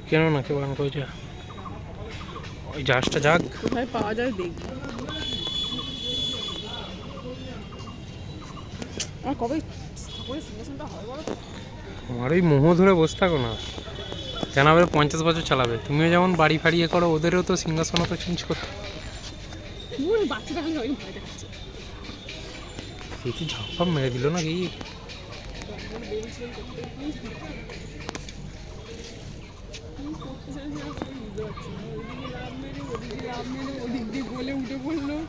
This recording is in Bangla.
কেন না কে বারণ করেছে? ওই জাহাজটা যাক, কোথায় পাওয়া যায় দেখবি। আমার কবে ঠাকুরের সিংহাসনটা হয় বলো তো? আমার ওই মোহ ধরে বসে থাকো না, কেন আবার 50 বছর চালাবে? তুমিও যেমন বাড়ি ফাড়িয়ে করো, ওদেরও তো সিংহাসনও তো চেঞ্জ করতে। বাচ্চাটা আমি সবাই ভয় দেখাচ্ছে। সে কি ঝাপা মেরে দিল নাকি? বুঝতে পারছি না, ওইদিকে লাভ মেরে ওদিকে লাভ মেরে ওদিক দিয়ে গোলে